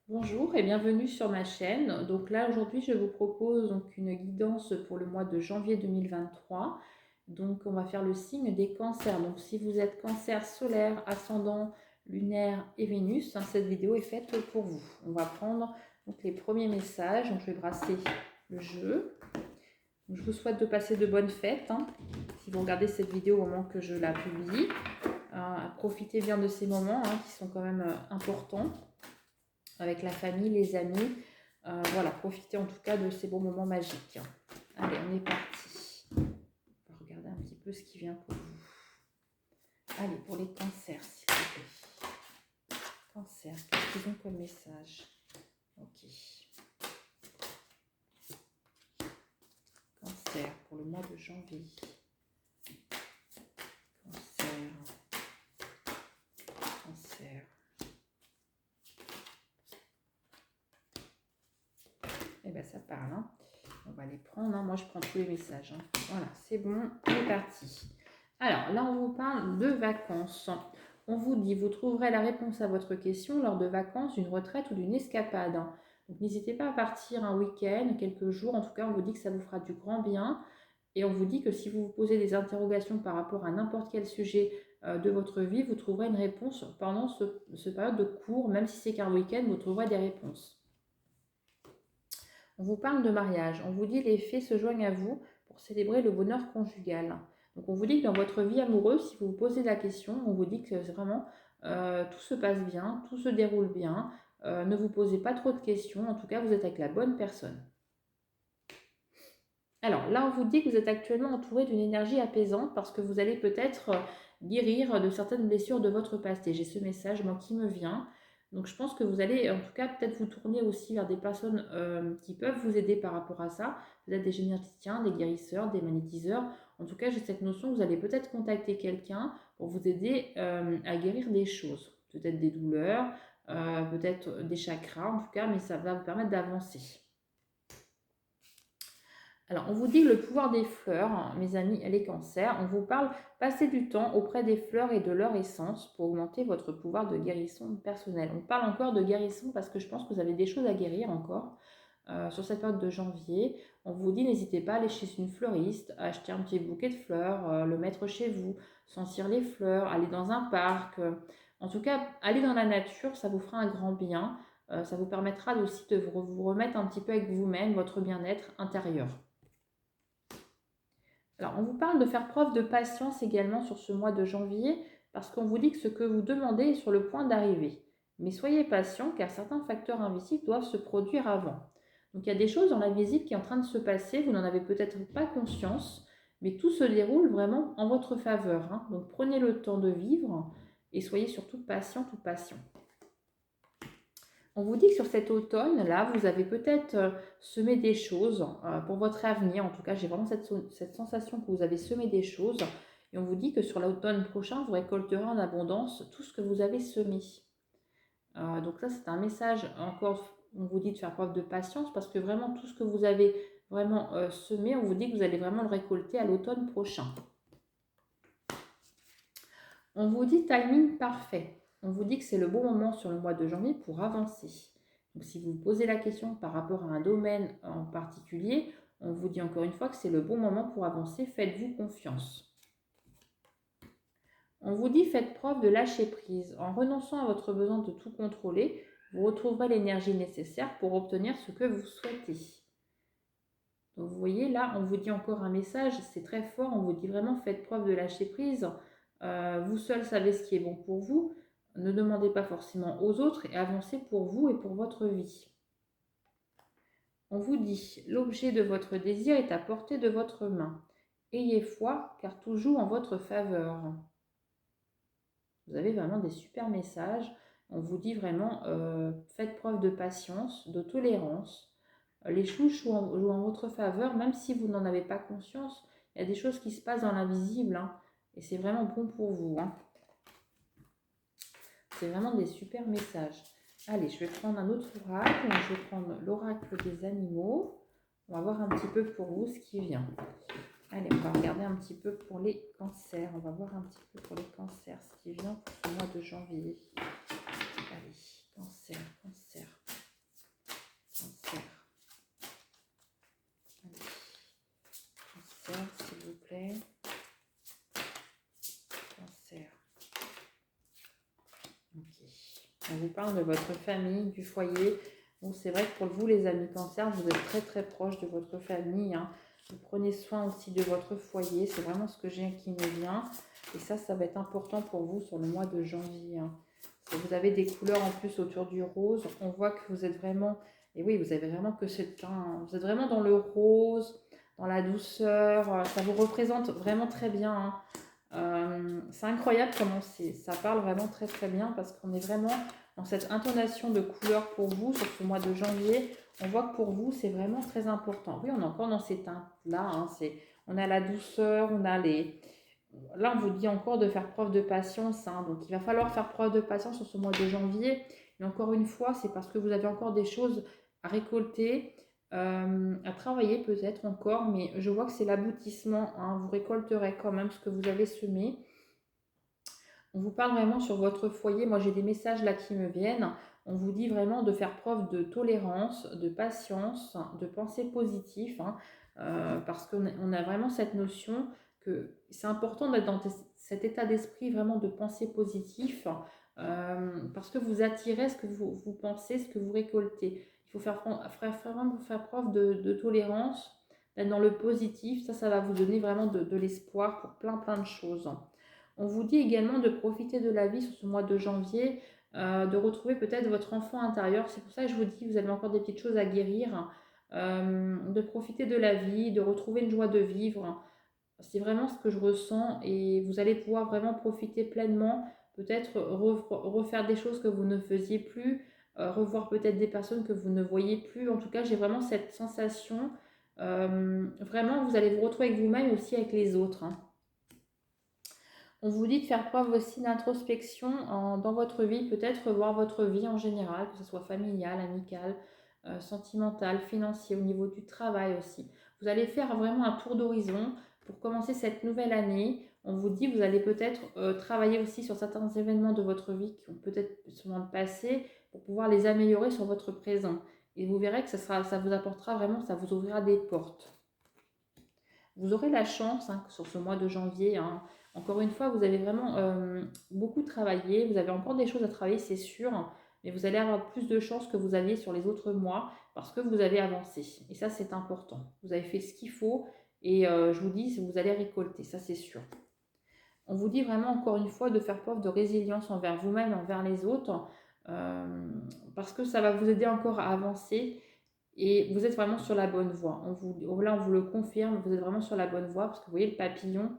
Bonjour et bienvenue sur ma chaîne. Donc là aujourd'hui je vous propose donc une guidance pour le mois de janvier 2023. Donc on va faire le signe des cancers. Donc si vous êtes cancer solaire, ascendant, lunaire et Vénus, cette vidéo est faite pour vous. On va prendre donc les premiers messages. Donc je vais brasser le jeu. Donc, je vous souhaite de passer de bonnes fêtes. Si vous regardez cette vidéo au moment que je la publie, profitez bien de ces moments qui sont quand même importants avec la famille, les amis. Voilà, profitez en tout cas de ces bons moments magiques. Allez, on est parti. On va regarder un petit peu ce qui vient pour vous. Allez, pour les cancers, s'il vous plaît. Cancer, qu'est-ce qu'ils ont comme message? Ok. Cancer, pour le mois de janvier. Cancer. Cancer. Eh bien, ça parle. On va les prendre. Moi, je prends tous les messages. Voilà, c'est bon. On est parti. Alors, là, on vous parle de vacances. On vous dit, vous trouverez la réponse à votre question lors de vacances, d'une retraite ou d'une escapade. Donc, n'hésitez pas à partir un week-end, quelques jours. En tout cas, on vous dit que ça vous fera du grand bien. Et on vous dit que si vous vous posez des interrogations par rapport à n'importe quel sujet de votre vie, vous trouverez une réponse pendant ce période de cours. Même si c'est qu'un week-end, vous trouverez des réponses. On vous parle de mariage. On vous dit les fées se joignent à vous pour célébrer le bonheur conjugal. Donc on vous dit que dans votre vie amoureuse, si vous vous posez la question, on vous dit que vraiment tout se passe bien, tout se déroule bien. Ne vous posez pas trop de questions. En tout cas, vous êtes avec la bonne personne. Alors là, on vous dit que vous êtes actuellement entouré d'une énergie apaisante parce que vous allez peut-être guérir de certaines blessures de votre passé. J'ai ce message, moi, qui me vient. Donc je pense que vous allez, en tout cas, peut-être vous tourner aussi vers des personnes qui peuvent vous aider par rapport à ça. Peut-être des énergéticiens, des guérisseurs, des magnétiseurs. En tout cas, j'ai cette notion que vous allez peut-être contacter quelqu'un pour vous aider à guérir des choses. Peut-être des douleurs, peut-être des chakras, en tout cas, mais ça va vous permettre d'avancer. Alors, on vous dit le pouvoir des fleurs, mes amis, les cancers. On vous parle, passer du temps auprès des fleurs et de leur essence pour augmenter votre pouvoir de guérison personnelle. On parle encore de guérison parce que je pense que vous avez des choses à guérir encore sur cette période de janvier. On vous dit, n'hésitez pas à aller chez une fleuriste, acheter un petit bouquet de fleurs, le mettre chez vous, sentir les fleurs, aller dans un parc. En tout cas, aller dans la nature, ça vous fera un grand bien. Ça vous permettra aussi de vous remettre un petit peu avec vous-même, votre bien-être intérieur. Alors, on vous parle de faire preuve de patience également sur ce mois de janvier parce qu'on vous dit que ce que vous demandez est sur le point d'arriver. Mais soyez patient car certains facteurs invisibles doivent se produire avant. Donc, il y a des choses dans l'invisible qui est en train de se passer, vous n'en avez peut-être pas conscience, mais tout se déroule vraiment en votre faveur. Donc, prenez le temps de vivre et soyez surtout patient ou patient. On vous dit que sur cet automne-là, vous avez peut-être semé des choses pour votre avenir. En tout cas, j'ai vraiment cette sensation que vous avez semé des choses. Et on vous dit que sur l'automne prochain, vous récolterez en abondance tout ce que vous avez semé. Donc ça, c'est un message encore, on vous dit de faire preuve de patience parce que vraiment tout ce que vous avez vraiment semé, on vous dit que vous allez vraiment le récolter à l'automne prochain. On vous dit timing parfait. On vous dit que c'est le bon moment sur le mois de janvier pour avancer. Donc si vous vous posez la question par rapport à un domaine en particulier, on vous dit encore une fois que c'est le bon moment pour avancer. Faites-vous confiance. On vous dit faites preuve de lâcher prise. En renonçant à votre besoin de tout contrôler, vous retrouverez l'énergie nécessaire pour obtenir ce que vous souhaitez. Donc vous voyez là, on vous dit encore un message, c'est très fort, on vous dit vraiment faites preuve de lâcher prise. Vous seul savez ce qui est bon pour vous. Ne demandez pas forcément aux autres et avancez pour vous et pour votre vie. On vous dit l'objet de votre désir est à portée de votre main. Ayez foi car tout joue en votre faveur. Vous avez vraiment des super messages. On vous dit vraiment faites preuve de patience, de tolérance. Les choses jouent en votre faveur, même si vous n'en avez pas conscience. Il y a des choses qui se passent dans l'invisible, et c'est vraiment bon pour vous. C'est vraiment des super messages. Allez, je vais prendre un autre oracle. Je vais prendre l'oracle des animaux. On va voir un petit peu pour vous ce qui vient. Allez, on va regarder un petit peu pour les cancers. On va voir un petit peu pour les cancers ce qui vient pour ce mois de janvier. Allez, cancer, cancer. parle de votre famille, du foyer. Donc c'est vrai que pour vous, les amis Cancer, vous êtes très très proches de votre famille. Hein. Vous prenez soin aussi de votre foyer. C'est vraiment ce que j'ai qui me vient. Et ça va être important pour vous sur le mois de janvier. Hein. Vous avez des couleurs en plus autour du rose. On voit que vous êtes vraiment... Et oui, vous avez vraiment que ce teint. Hein. Vous êtes vraiment dans le rose, dans la douceur. Ça vous représente vraiment très bien. Hein. C'est incroyable comment ça parle vraiment très très bien parce qu'on est vraiment dans cette intonation de couleur pour vous sur ce mois de janvier. On voit que pour vous, c'est vraiment très important. Oui, on est encore dans ces teintes-là. Hein, on a la douceur, on a les... Là, on vous dit encore de faire preuve de patience. Hein, donc, il va falloir faire preuve de patience sur ce mois de janvier. Et encore une fois, c'est parce que vous avez encore des choses à récolter, à travailler peut-être encore. Mais je vois que c'est l'aboutissement. Hein, vous récolterez quand même ce que vous avez semé. On vous parle vraiment sur votre foyer. Moi, j'ai des messages là qui me viennent. On vous dit vraiment de faire preuve de tolérance, de patience, de pensée positive. Hein, parce qu'on a vraiment cette notion que c'est important d'être dans cet état d'esprit vraiment de pensée positive. Parce que vous attirez ce que vous pensez, ce que vous récoltez. Il faut vraiment faire preuve de tolérance, d'être dans le positif. Ça va vous donner vraiment de l'espoir pour plein de choses. On vous dit également de profiter de la vie sur ce mois de janvier, de retrouver peut-être votre enfant intérieur. C'est pour ça que je vous dis, vous avez encore des petites choses à guérir, de profiter de la vie, de retrouver une joie de vivre. C'est vraiment ce que je ressens et vous allez pouvoir vraiment profiter pleinement, peut-être refaire des choses que vous ne faisiez plus, revoir peut-être des personnes que vous ne voyez plus. En tout cas, j'ai vraiment cette sensation. Vraiment, vous allez vous retrouver avec vous-même et aussi avec les autres. Hein. On vous dit de faire preuve aussi d'introspection dans votre vie, peut-être revoir votre vie en général, que ce soit familiale, amicale, sentimentale, financière, au niveau du travail aussi. Vous allez faire vraiment un tour d'horizon pour commencer cette nouvelle année. On vous dit, vous allez peut-être travailler aussi sur certains événements de votre vie qui ont peut-être sont dans le passé pour pouvoir les améliorer sur votre présent. Et vous verrez que ça vous apportera vraiment, ça vous ouvrira des portes. Vous aurez la chance sur ce mois de janvier. Hein, encore une fois, vous avez vraiment beaucoup travaillé. Vous avez encore des choses à travailler, c'est sûr. Mais vous allez avoir plus de chance que vous aviez sur les autres mois parce que vous avez avancé. Et ça, c'est important. Vous avez fait ce qu'il faut. Et je vous dis, vous allez récolter. Ça, c'est sûr. On vous dit vraiment, encore une fois, de faire preuve de résilience envers vous-même et envers les autres. Parce que ça va vous aider encore à avancer. Et vous êtes vraiment sur la bonne voie. Là, on vous le confirme, vous êtes vraiment sur la bonne voie parce que vous voyez, le papillon,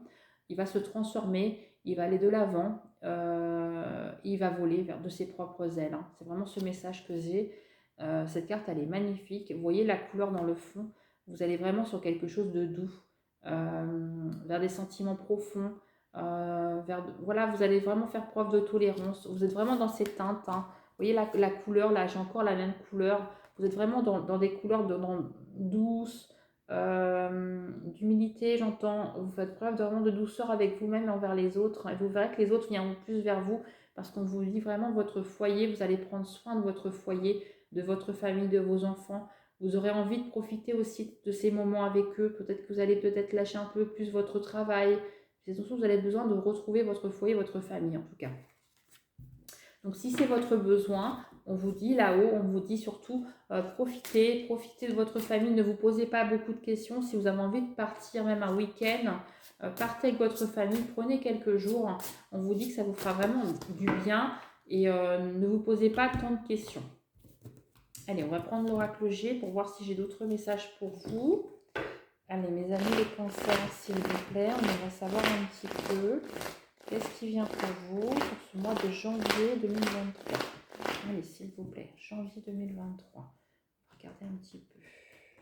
il va se transformer, il va aller de l'avant, il va voler de ses propres ailes. Hein. C'est vraiment ce message que j'ai. Cette carte, elle est magnifique. Vous voyez la couleur dans le fond. Vous allez vraiment sur quelque chose de doux, vers des sentiments profonds. Voilà, vous allez vraiment faire preuve de tolérance. Vous êtes vraiment dans ces teintes. Hein. Vous voyez la couleur, là, j'ai encore la même couleur. Vous êtes vraiment dans des couleurs douces, d'humilité, j'entends. Vous faites preuve vraiment de douceur avec vous-même et envers les autres. Et vous verrez que les autres viendront plus vers vous parce qu'on vous dit vraiment votre foyer. Vous allez prendre soin de votre foyer, de votre famille, de vos enfants. Vous aurez envie de profiter aussi de ces moments avec eux. Peut-être que vous allez lâcher un peu plus votre travail. C'est surtout que vous avez besoin de retrouver votre foyer, votre famille en tout cas. Donc si c'est votre besoin, on vous dit là-haut, on vous dit surtout profitez de votre famille, ne vous posez pas beaucoup de questions. Si vous avez envie de partir même un week-end, partez avec votre famille, prenez quelques jours. On vous dit que ça vous fera vraiment du bien et ne vous posez pas tant de questions. Allez, on va prendre l'oracle G pour voir si j'ai d'autres messages pour vous. Allez, mes amis les cancers, s'il vous plaît, on va savoir un petit peu. Qu'est-ce qui vient pour vous pour ce mois de janvier 2023? Allez, s'il vous plaît, janvier 2023. Regardez un petit peu.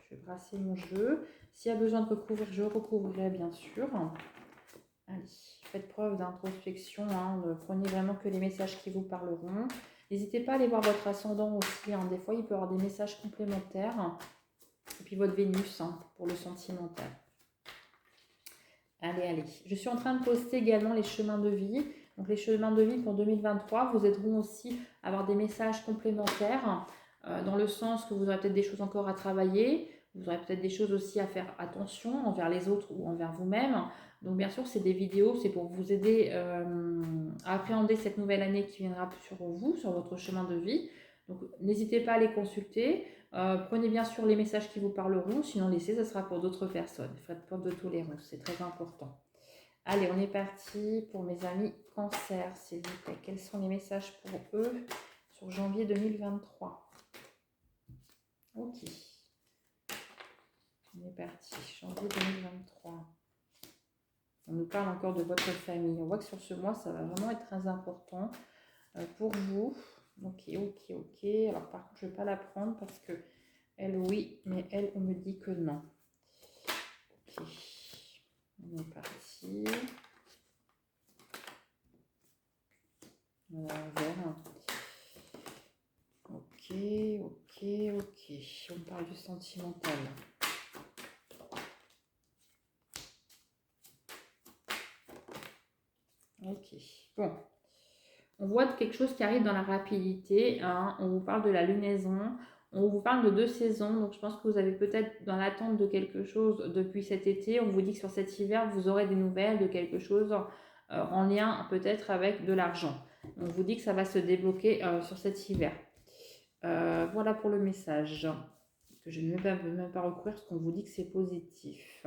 Je vais brasser mon jeu. S'il y a besoin de recouvrir, je recouvrirai bien sûr. Allez, faites preuve d'introspection. Hein, prenez vraiment que les messages qui vous parleront. N'hésitez pas à aller voir votre ascendant aussi. Hein. Des fois, il peut y avoir des messages complémentaires. Et puis votre Vénus pour le sentimental. Allez. Je suis en train de poster également les chemins de vie. Donc les chemins de vie pour 2023 vous aideront aussi à avoir des messages complémentaires dans le sens que vous aurez peut-être des choses encore à travailler Vous aurez peut-être des choses aussi à faire attention envers les autres ou envers vous-même. Donc bien sûr, c'est des vidéos, c'est pour vous aider à appréhender cette nouvelle année qui viendra sur vous, sur votre chemin de vie. Donc n'hésitez pas à les consulter. Prenez bien sûr les messages qui vous parleront, sinon laissez, ce sera pour d'autres personnes. Faites preuve de tolérance, c'est très important. Allez, on est parti pour mes amis Cancer, s'il vous plaît. Quels sont les messages pour eux sur janvier 2023? Ok. On est parti, janvier 2023. On nous parle encore de votre famille. On voit que sur ce mois, ça va vraiment être très important pour vous. Ok. Alors par contre, je ne vais pas la prendre parce que elle, oui, mais elle, on me dit que non. Ok. On est parti. On va vers. Ok. On parle du sentimental. Ok. Bon. On voit quelque chose qui arrive dans la rapidité. Hein. On vous parle de la lunaison. On vous parle de 2 saisons. Donc, je pense que vous avez peut-être dans l'attente de quelque chose depuis cet été. On vous dit que sur cet hiver, vous aurez des nouvelles de quelque chose en lien peut-être avec de l'argent. On vous dit que ça va se débloquer sur cet hiver. Voilà pour le message que je ne vais même pas recouvrir parce qu'on vous dit que c'est positif.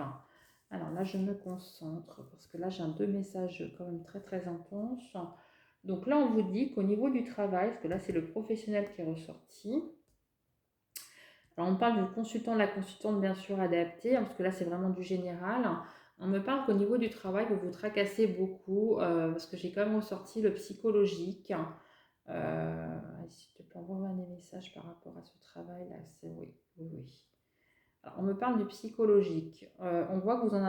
Alors là, je me concentre parce que là, j'ai 2 messages quand même très très intenses. Donc là, on vous dit qu'au niveau du travail, parce que là, c'est le professionnel qui est ressorti. Alors, on parle du consultant, de la consultante, bien sûr, adaptée, parce que là, c'est vraiment du général. On me parle qu'au niveau du travail, vous vous tracassez beaucoup, parce que j'ai quand même ressorti le psychologique. S'il te plaît, envoie-moi des messages par rapport à ce travail-là. C'est oui. Alors, on me parle du psychologique. On voit que vous en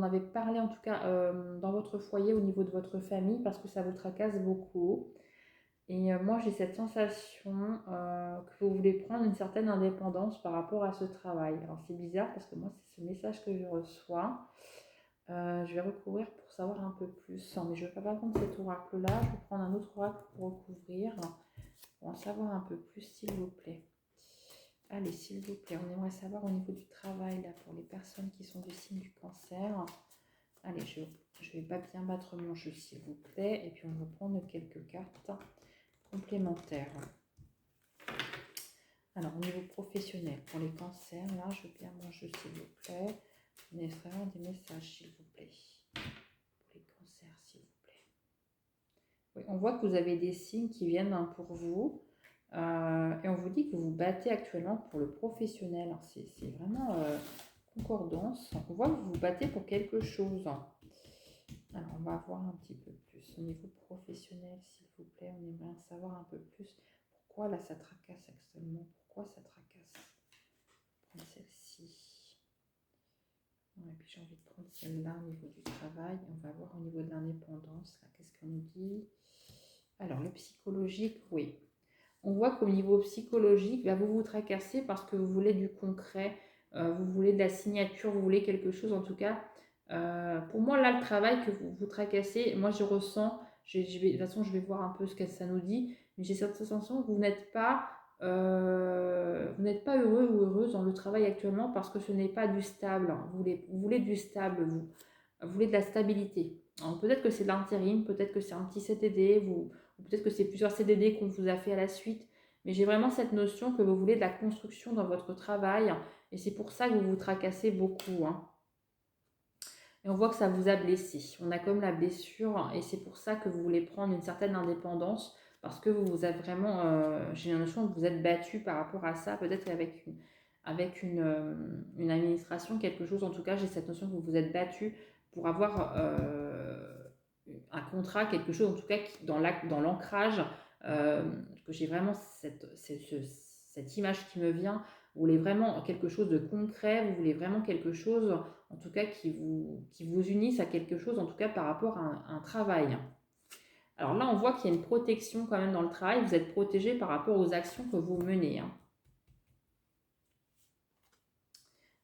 avez parlé, en tout cas, dans votre foyer, au niveau de votre famille, parce que ça vous tracasse beaucoup. Et moi, j'ai cette sensation que vous voulez prendre une certaine indépendance par rapport à ce travail. Alors, c'est bizarre parce que moi, c'est ce message que je reçois. Je vais recouvrir pour savoir un peu plus. Non, mais je ne vais pas prendre cet oracle-là. Je vais prendre un autre oracle pour recouvrir. Pour en savoir un peu plus, s'il vous plaît. Allez, s'il vous plaît, on aimerait savoir au niveau du travail, là, pour les personnes qui sont du signe du cancer. Allez, je vais pas bien battre mon jeu, s'il vous plaît. Et puis, on va prendre quelques cartes complémentaires. Alors, au niveau professionnel, pour les cancers, là, je veux bien mon jeu, s'il vous plaît. On est vraiment des messages, s'il vous plaît. Pour les cancers, s'il vous plaît. Oui, on voit que vous avez des signes qui viennent pour vous. Et on vous dit que vous vous battez actuellement pour le professionnel. C'est vraiment concordance. On voit que vous vous battez pour quelque chose. Alors, on va voir un petit peu plus. Au niveau professionnel, s'il vous plaît, on aimerait en savoir un peu plus. Pourquoi là, ça tracasse actuellement? Pourquoi ça tracasse? Prendre celle-ci. Et puis, j'ai envie de prendre celle-là au niveau du travail. On va voir au niveau de l'indépendance. Là, qu'est-ce qu'on nous dit? Alors, le psychologique, oui. On voit qu'au niveau psychologique, là, vous vous tracassez parce que vous voulez du concret, vous voulez de la signature, vous voulez quelque chose en tout cas. Pour moi, là, le travail que vous vous tracassez, moi, je ressens, de toute façon, je vais voir un peu ce que ça nous dit, mais j'ai cette sensation que vous n'êtes pas heureux ou heureuse dans le travail actuellement parce que ce n'est pas du stable. Vous voulez du stable, vous voulez de la stabilité. Peut-être que c'est de l'intérim, peut-être que c'est un petit CDD, ou peut-être que c'est plusieurs CDD qu'on vous a fait à la suite. Mais j'ai vraiment cette notion que vous voulez de la construction dans votre travail. Et c'est pour ça que vous vous tracassez beaucoup. Et on voit que ça vous a blessé. On a comme la blessure. Et c'est pour ça que vous voulez prendre une certaine indépendance. Parce que vous êtes vraiment... j'ai la notion que vous êtes battu par rapport à ça. Peut-être avec une administration, quelque chose. En tout cas, j'ai cette notion que vous vous êtes battu pour avoir un contrat, quelque chose en tout cas dans l'ancrage, que j'ai vraiment cette image qui me vient. Vous voulez vraiment quelque chose de concret, vous voulez vraiment quelque chose en tout cas qui vous unisse à quelque chose en tout cas par rapport à un travail. Alors là, on voit qu'il y a une protection quand même dans le travail, vous êtes protégé par rapport aux actions que vous menez.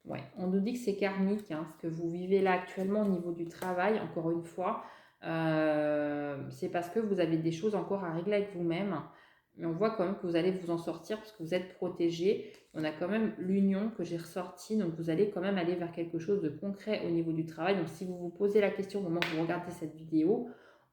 Ouais, on nous dit que c'est karmique, ce que vous vivez là actuellement au niveau du travail, encore une fois. C'est parce que vous avez des choses encore à régler avec vous-même. mais on voit quand même que vous allez vous en sortir parce que vous êtes protégé. On a quand même l'union que j'ai ressortie, donc vous allez quand même aller vers quelque chose de concret au niveau du travail. Donc si vous vous posez la question au moment où vous regardez cette vidéo,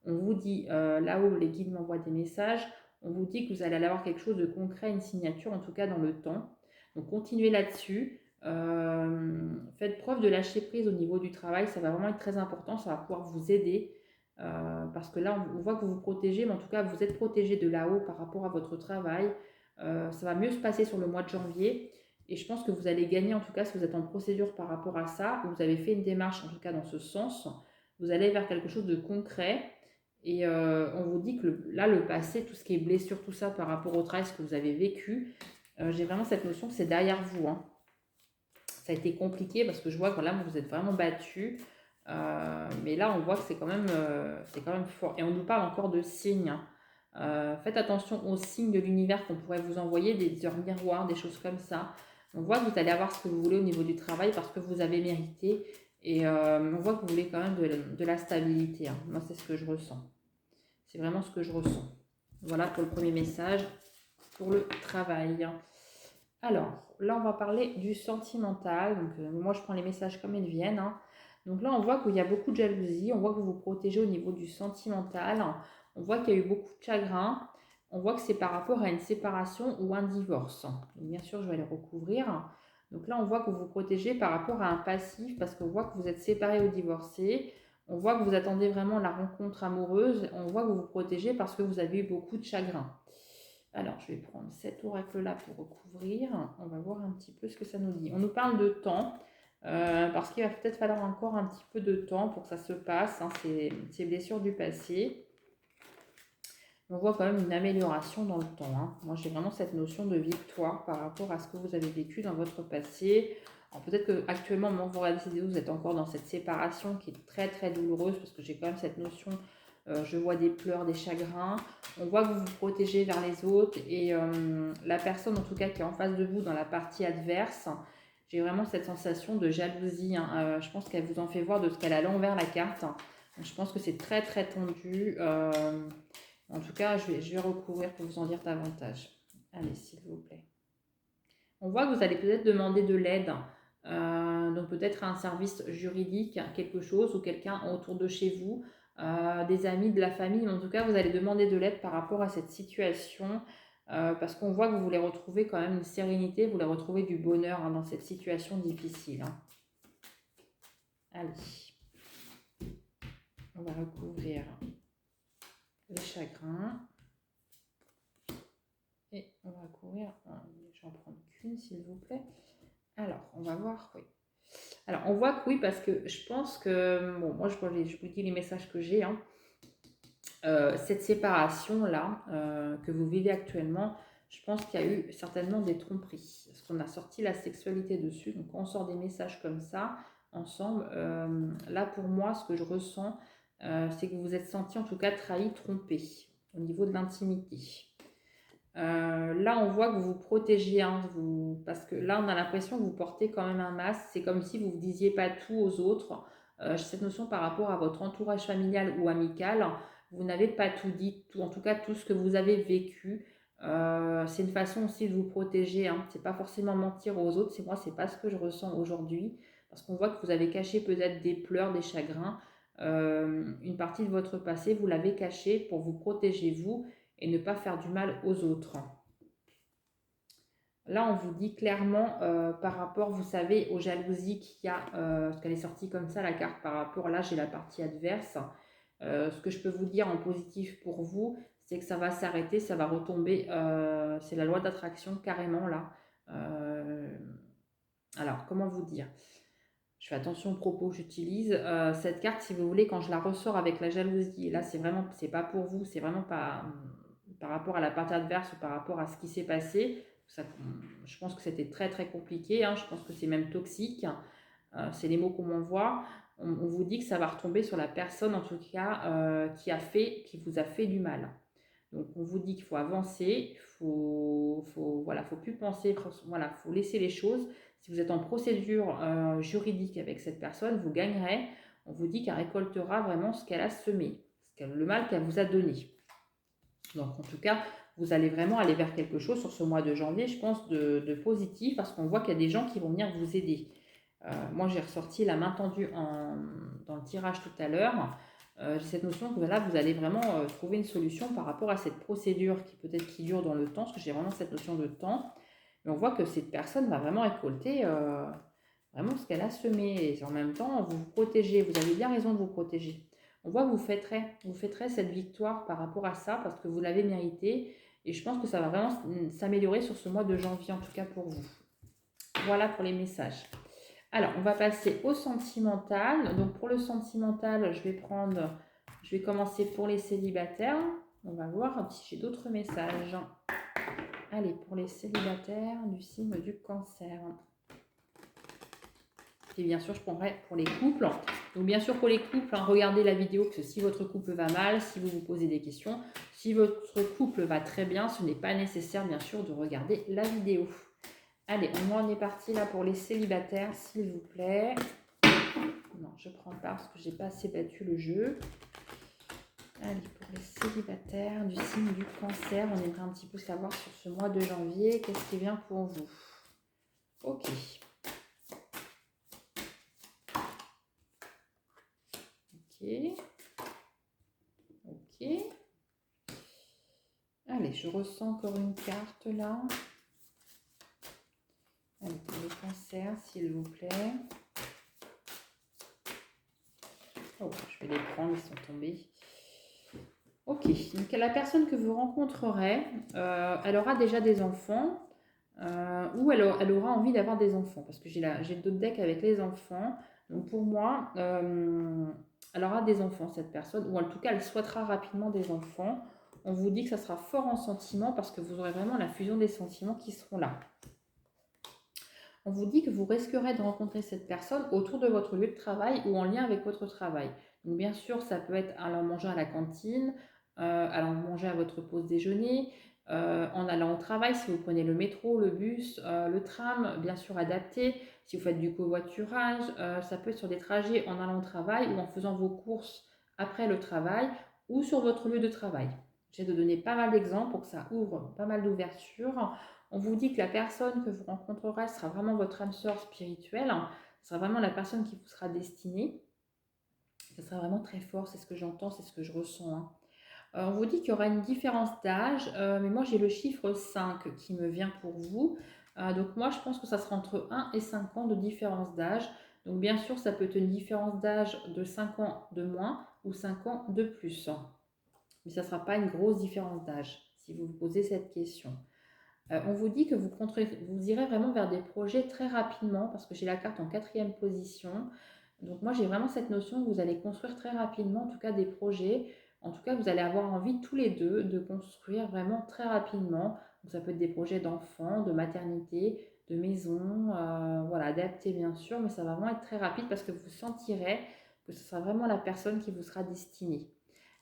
on vous dit, là où les guides m'envoient des messages, on vous dit que vous allez avoir quelque chose de concret, une signature, en tout cas dans le temps. Donc continuez là-dessus. Faites preuve de lâcher prise au niveau du travail, ça va vraiment être très important, ça va pouvoir vous aider. Parce que là, on voit que vous vous protégez, mais en tout cas, vous êtes protégé de là-haut par rapport à votre travail. Ça va mieux se passer sur le mois de janvier. Et je pense que vous allez gagner, en tout cas, si vous êtes en procédure par rapport à ça, ou vous avez fait une démarche, en tout cas dans ce sens, vous allez vers quelque chose de concret. Et on vous dit que là, le passé, tout ce qui est blessure, tout ça par rapport au travail, ce que vous avez vécu, j'ai vraiment cette notion que c'est derrière vous, hein. Ça a été compliqué parce que je vois que là, vous êtes vraiment battu. Mais là, on voit que c'est quand même fort. Et on nous parle encore de signes, hein. Faites attention aux signes de l'univers qu'on pourrait vous envoyer, des heures miroirs, des choses comme ça. On voit que vous allez avoir ce que vous voulez au niveau du travail parce que vous avez mérité. Et on voit que vous voulez quand même de la stabilité, hein. Moi, c'est ce que je ressens. C'est vraiment ce que je ressens. Voilà pour le premier message, pour le travail. Alors, là, on va parler du sentimental. Donc, moi, je prends les messages comme ils viennent, hein. Donc là, on voit qu'il y a beaucoup de jalousie. On voit que vous vous protégez au niveau du sentimental. On voit qu'il y a eu beaucoup de chagrin. On voit que c'est par rapport à une séparation ou un divorce. Donc, bien sûr, je vais les recouvrir. Donc là, on voit que vous vous protégez par rapport à un passif parce qu'on voit que vous êtes séparé ou divorcé. On voit que vous attendez vraiment la rencontre amoureuse. On voit que vous vous protégez parce que vous avez eu beaucoup de chagrin. Alors, je vais prendre cet oracle-là pour recouvrir. On va voir un petit peu ce que ça nous dit. On nous parle de temps, parce qu'il va peut-être falloir encore un petit peu de temps pour que ça se passe, hein, ces blessures du passé. On voit quand même une amélioration dans le temps, hein. Moi, j'ai vraiment cette notion de victoire par rapport à ce que vous avez vécu dans votre passé. Alors, peut-être qu'actuellement, au moment où vous regardez cette vidéo, vous êtes encore dans cette séparation qui est très, très douloureuse, parce que j'ai quand même cette notion, je vois des pleurs, des chagrins. On voit que vous vous protégez vers les autres. Et la personne, en tout cas, qui est en face de vous dans la partie adverse, j'ai vraiment cette sensation de jalousie, hein. Je pense qu'elle vous en fait voir de ce qu'elle a l'envers la carte. Donc, je pense que c'est très, très tendu. En tout cas, je vais recouvrir pour vous en dire davantage. Allez, s'il vous plaît. On voit que vous allez peut-être demander de l'aide. Donc peut-être un service juridique, quelque chose, ou quelqu'un autour de chez vous, des amis, de la famille. Mais en tout cas, vous allez demander de l'aide par rapport à cette situation. Parce qu'on voit que vous voulez retrouver quand même une sérénité, vous voulez retrouver du bonheur, hein, dans cette situation difficile, hein. Allez, on va recouvrir les chagrins. Et on va courir, je vais en prendre qu'une s'il vous plaît. Alors, on va voir, oui. Alors, on voit que oui, parce que je pense que, bon, moi je vous dis les messages que j'ai, hein. Cette séparation-là, que vous vivez actuellement, je pense qu'il y a eu certainement des tromperies. Parce qu'on a sorti la sexualité dessus, donc quand on sort des messages comme ça, ensemble, là pour moi, ce que je ressens, c'est que vous vous êtes senti en tout cas trahi, trompé, au niveau de l'intimité. Là, on voit que vous vous protégez, hein, parce que là, on a l'impression que vous portez quand même un masque. C'est comme si vous ne disiez pas tout aux autres. J'ai cette notion par rapport à votre entourage familial ou amical. Vous n'avez pas tout dit, en tout cas tout ce que vous avez vécu. C'est une façon aussi de vous protéger, hein. C'est pas forcément mentir aux autres. C'est pas ce que je ressens aujourd'hui. Parce qu'on voit que vous avez caché peut-être des pleurs, des chagrins. Une partie de votre passé, vous l'avez caché pour vous protéger vous et ne pas faire du mal aux autres. Là, on vous dit clairement par rapport, vous savez, aux jalousies qu'il y a, parce qu'elle est sortie comme ça, la carte par rapport, là j'ai la partie adverse. Ce que je peux vous dire en positif pour vous, c'est que ça va s'arrêter, ça va retomber. C'est la loi d'attraction carrément là. Alors, comment vous dire? Je fais attention aux propos que j'utilise. Cette carte, si vous voulez, quand je la ressors avec la jalousie, et là c'est pas pour vous, c'est vraiment pas par rapport à la partie adverse ou par rapport à ce qui s'est passé. Ça, je pense que c'était très très compliqué, hein. Je pense que c'est même toxique. C'est les mots qu'on m'envoie. On vous dit que ça va retomber sur la personne, en tout cas, qui vous a fait du mal. Donc on vous dit qu'il faut avancer, voilà, faut plus penser, voilà, faut laisser les choses. Si vous êtes en procédure juridique avec cette personne, vous gagnerez. On vous dit qu'elle récoltera vraiment ce qu'elle a semé, le mal qu'elle vous a donné. Donc en tout cas, vous allez vraiment aller vers quelque chose sur ce mois de janvier, je pense, de positif, parce qu'on voit qu'il y a des gens qui vont venir vous aider. Moi, j'ai ressorti la main tendue dans le tirage tout à l'heure. J'ai cette notion que là, vous allez vraiment trouver une solution par rapport à cette procédure qui peut-être qui dure dans le temps, parce que j'ai vraiment cette notion de temps. Mais on voit que cette personne va vraiment récolter vraiment ce qu'elle a semé. Et en même temps, vous vous protégez. Vous avez bien raison de vous protéger. On voit que vous fêterez cette victoire par rapport à ça parce que vous l'avez mérité. Et je pense que ça va vraiment s'améliorer sur ce mois de janvier, en tout cas pour vous. Voilà pour les messages. Alors, on va passer au sentimental. Donc, pour le sentimental, je vais commencer pour les célibataires. On va voir si j'ai d'autres messages. Allez, pour les célibataires du signe du Cancer. Et bien sûr, je prendrai pour les couples. Donc, bien sûr, pour les couples, regardez la vidéo, parce que si votre couple va mal, si vous vous posez des questions, si votre couple va très bien, ce n'est pas nécessaire, bien sûr, de regarder la vidéo. Allez, on est parti là pour les célibataires, s'il vous plaît. Non, je ne prends pas parce que je n'ai pas assez battu le jeu. Allez, pour les célibataires du signe du Cancer, on aimerait un petit peu savoir sur ce mois de janvier, qu'est-ce qui vient pour vous? Ok. Ok. Allez, je ressens encore une carte là. Allez, pour les cancers, s'il vous plaît. Oh, je vais les prendre, ils sont tombés. Ok, donc la personne que vous rencontrerez, elle aura déjà des enfants ou elle aura envie d'avoir des enfants parce que j'ai d'autres decks avec les enfants. Donc pour moi, elle aura des enfants, cette personne, ou en tout cas, elle souhaitera rapidement des enfants. On vous dit que ça sera fort en sentiment parce que vous aurez vraiment la fusion des sentiments qui seront là. On vous dit que vous risquerez de rencontrer cette personne autour de votre lieu de travail ou en lien avec votre travail. Donc bien sûr, ça peut être allant manger à la cantine, allant manger à votre pause déjeuner, en allant au travail, si vous prenez le métro, le bus, le tram, bien sûr adapté. Si vous faites du covoiturage, ça peut être sur des trajets en allant au travail ou en faisant vos courses après le travail ou sur votre lieu de travail. J'ai de donner pas mal d'exemples pour que ça ouvre pas mal d'ouvertures. On vous dit que la personne que vous rencontrerez sera vraiment votre âme sœur spirituelle. Ce sera vraiment la personne qui vous sera destinée. Ça sera vraiment très fort, c'est ce que j'entends, c'est ce que je ressens. On vous dit qu'il y aura une différence d'âge, mais moi j'ai le chiffre 5 qui me vient pour vous. Donc moi je pense que ça sera entre 1 et 5 ans de différence d'âge. Donc bien sûr ça peut être une différence d'âge de 5 ans de moins ou 5 ans de plus. Mais ça ne sera pas une grosse différence d'âge si vous vous posez cette question. On vous dit que vous irez vraiment vers des projets très rapidement parce que j'ai la carte en 4e position. Donc moi j'ai vraiment cette notion que vous allez construire très rapidement, en tout cas des projets. En tout cas, vous allez avoir envie tous les deux de construire vraiment très rapidement. Donc ça peut être des projets d'enfants, de maternité, de maison, voilà, adaptés bien sûr, mais ça va vraiment être très rapide parce que vous sentirez que ce sera vraiment la personne qui vous sera destinée.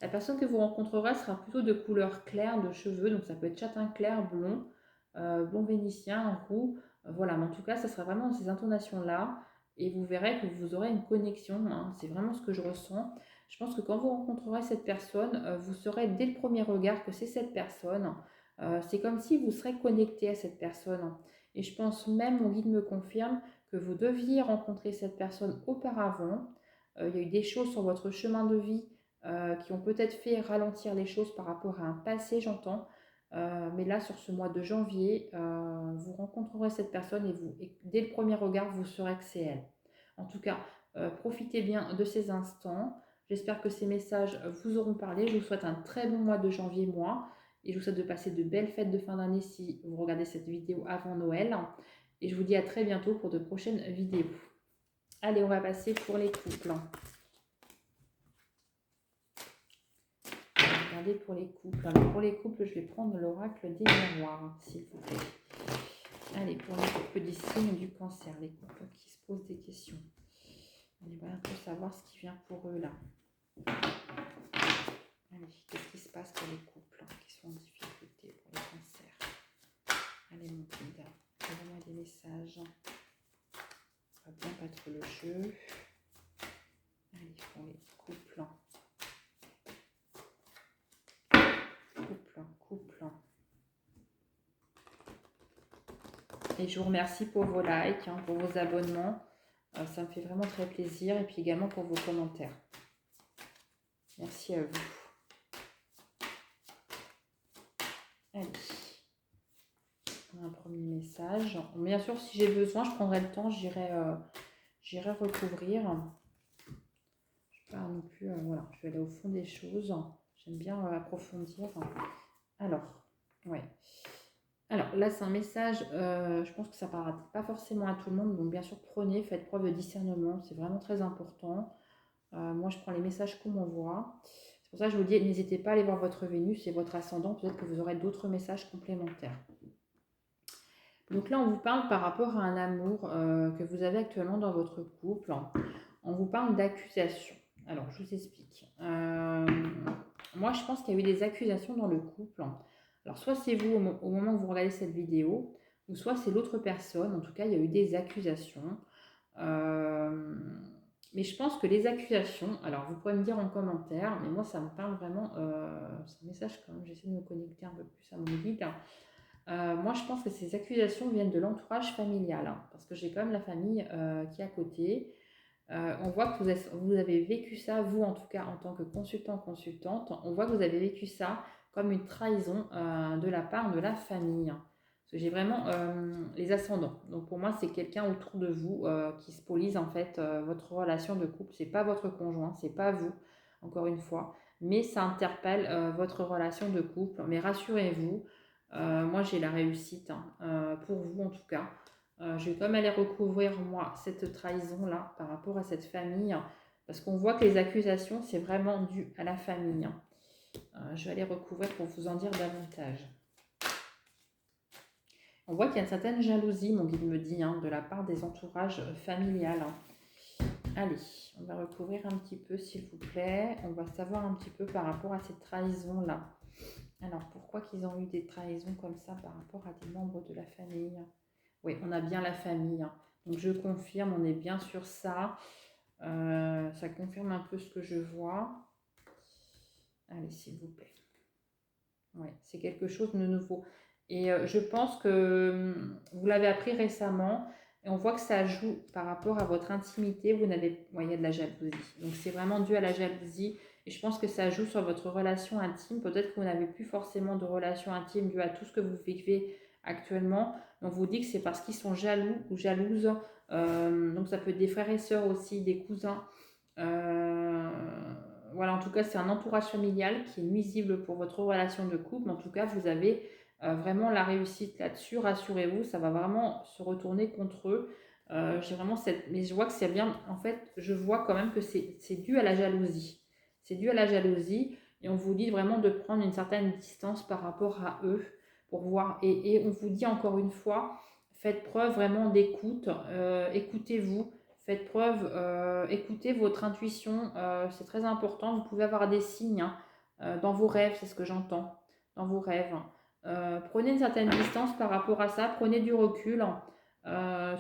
La personne que vous rencontrerez sera plutôt de couleur claire de cheveux, donc ça peut être châtain clair, blond, blond vénitien, roux, voilà. Mais en tout cas, ça sera vraiment ces intonations-là et vous verrez que vous aurez une connexion, c'est vraiment ce que je ressens. Je pense que quand vous rencontrerez cette personne, vous saurez dès le premier regard que c'est cette personne. C'est comme si vous serez connecté à cette personne. Et je pense même, mon guide me confirme, que vous deviez rencontrer cette personne auparavant. Il y a eu des choses sur votre chemin de vie qui ont peut-être fait ralentir les choses par rapport à un passé, j'entends. Mais là, sur ce mois de janvier, vous rencontrerez cette personne et dès le premier regard, vous saurez que c'est elle. En tout cas, profitez bien de ces instants. J'espère que ces messages vous auront parlé. Je vous souhaite un très bon mois de janvier, moi. Et je vous souhaite de passer de belles fêtes de fin d'année si vous regardez cette vidéo avant Noël. Et je vous dis à très bientôt pour de prochaines vidéos. Allez, on va passer pour les couples. Regardez pour les couples. Alors pour les couples, je vais prendre l'oracle des miroirs, s'il vous plaît. Allez, pour les couples du signe du Cancer, les couples qui se posent des questions. On va un peu savoir ce qui vient pour eux là. Allez, qu'est-ce qui se passe pour les couples qui sont en difficulté pour les cancers? Allez mon guide, donnez-moi des messages. On va bien battre le jeu. Allez, pour les couples. Couple. Et je vous remercie pour vos likes, hein, pour vos abonnements. Ça me fait vraiment très plaisir. Et puis également pour vos commentaires. Merci à vous. Allez. Un premier message. Bien sûr, si j'ai besoin, je prendrai le temps, j'irai recouvrir. Je ne vais pas non plus, voilà, je vais aller au fond des choses. J'aime bien approfondir. Alors, ouais. Alors là, c'est un message, je pense que ça ne parlera pas forcément à tout le monde. Donc bien sûr, prenez, faites preuve de discernement. C'est vraiment très important. Moi, je prends les messages qu'on m'envoie. C'est pour ça que je vous dis, n'hésitez pas à aller voir votre Vénus et votre ascendant. Peut-être que vous aurez d'autres messages complémentaires. Donc là, on vous parle par rapport à un amour que vous avez actuellement dans votre couple. On vous parle d'accusation. Alors, je vous explique. Moi, je pense qu'il y a eu des accusations dans le couple. Alors, soit c'est vous au moment où vous regardez cette vidéo, ou soit c'est l'autre personne. En tout cas, il y a eu des accusations. Mais je pense que les accusations, alors vous pouvez me dire en commentaire, mais moi ça me parle vraiment, c'est un message quand même, j'essaie de me connecter un peu plus à mon guide. Moi je pense que ces accusations viennent de l'entourage familial, hein, parce que j'ai quand même la famille qui est à côté. On voit que vous avez vécu ça, vous en tout cas en tant que consultante, on voit que vous avez vécu ça comme une trahison de la part de la famille. Parce que j'ai vraiment les ascendants. Donc pour moi, c'est quelqu'un autour de vous qui spolise en fait votre relation de couple. C'est pas votre conjoint, c'est pas vous, encore une fois. Mais ça interpelle votre relation de couple. Mais rassurez-vous, moi j'ai la réussite, hein, pour vous en tout cas. Je vais quand même aller recouvrir, moi, cette trahison-là par rapport à cette famille, parce qu'on voit que les accusations, c'est vraiment dû à la famille. Je vais aller recouvrir pour vous en dire davantage. On voit qu'il y a une certaine jalousie, mon guide me dit, hein, de la part des entourages familiales. Allez, on va recouvrir un petit peu, s'il vous plaît. On va savoir un petit peu par rapport à cette trahison-là. Alors, pourquoi qu'ils ont eu des trahisons comme ça par rapport à des membres de la famille ? Oui, on a bien la famille. Hein. Donc, je confirme, on est bien sur ça. Ça confirme un peu ce que je vois. Allez, s'il vous plaît. Oui, c'est quelque chose de nouveau. Et je pense que vous l'avez appris récemment. Et on voit que ça joue par rapport à votre intimité. Vous n'avez... il y a de la jalousie. Donc, c'est vraiment dû à la jalousie. Et je pense que ça joue sur votre relation intime. Peut-être que vous n'avez plus forcément de relation intime due à tout ce que vous vivez actuellement. On vous dit que c'est parce qu'ils sont jaloux ou jalouses. Donc ça peut être des frères et sœurs aussi, des cousins. Voilà, en tout cas, c'est un entourage familial qui est nuisible pour votre relation de couple. En tout cas, vous avez vraiment la réussite là-dessus. Rassurez-vous, ça va vraiment se retourner contre eux. J'ai vraiment cette... Mais je vois que c'est bien... En fait, je vois quand même que c'est dû à la jalousie. C'est dû à la jalousie. Et on vous dit vraiment de prendre une certaine distance par rapport à eux pour voir. Et on vous dit encore une fois, faites preuve vraiment d'écoute. Écoutez-vous. Faites preuve, écoutez votre intuition. C'est très important. Vous pouvez avoir des signes, hein, dans vos rêves, c'est ce que j'entends. Dans vos rêves. Prenez une certaine distance par rapport à ça. Prenez du recul.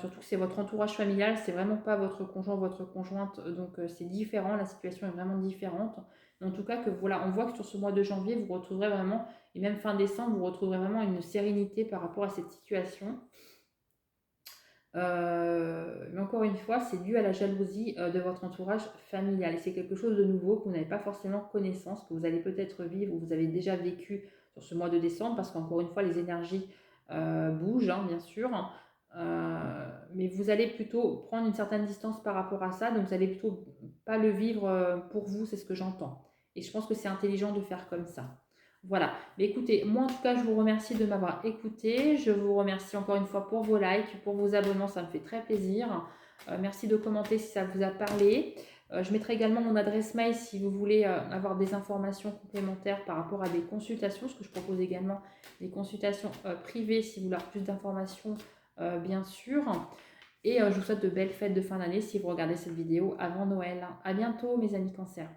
Surtout que c'est votre entourage familial, c'est vraiment pas votre conjoint ou votre conjointe, donc c'est différent, la situation est vraiment différente. Mais en tout cas, que voilà, on voit que sur ce mois de janvier, vous retrouverez vraiment, et même fin décembre, vous retrouverez vraiment une sérénité par rapport à cette situation. Mais encore une fois, c'est dû à la jalousie de votre entourage familial. Et c'est quelque chose de nouveau que vous n'avez pas forcément connaissance, que vous allez peut-être vivre ou vous avez déjà vécu sur ce mois de décembre, parce qu'encore une fois, les énergies bougent, hein, bien sûr. Mais vous allez plutôt prendre une certaine distance par rapport à ça, donc vous allez plutôt pas le vivre pour vous, c'est ce que j'entends. Et je pense que c'est intelligent de faire comme ça. Voilà, mais écoutez, moi en tout cas je vous remercie de m'avoir écouté, je vous remercie encore une fois pour vos likes, pour vos abonnements, ça me fait très plaisir. Merci de commenter si ça vous a parlé. Je mettrai également mon adresse mail si vous voulez avoir des informations complémentaires par rapport à des consultations, parce que je propose également des consultations privées si vous voulez avoir plus d'informations, bien sûr. Et je vous souhaite de belles fêtes de fin d'année si vous regardez cette vidéo avant Noël. À bientôt mes amis Cancer.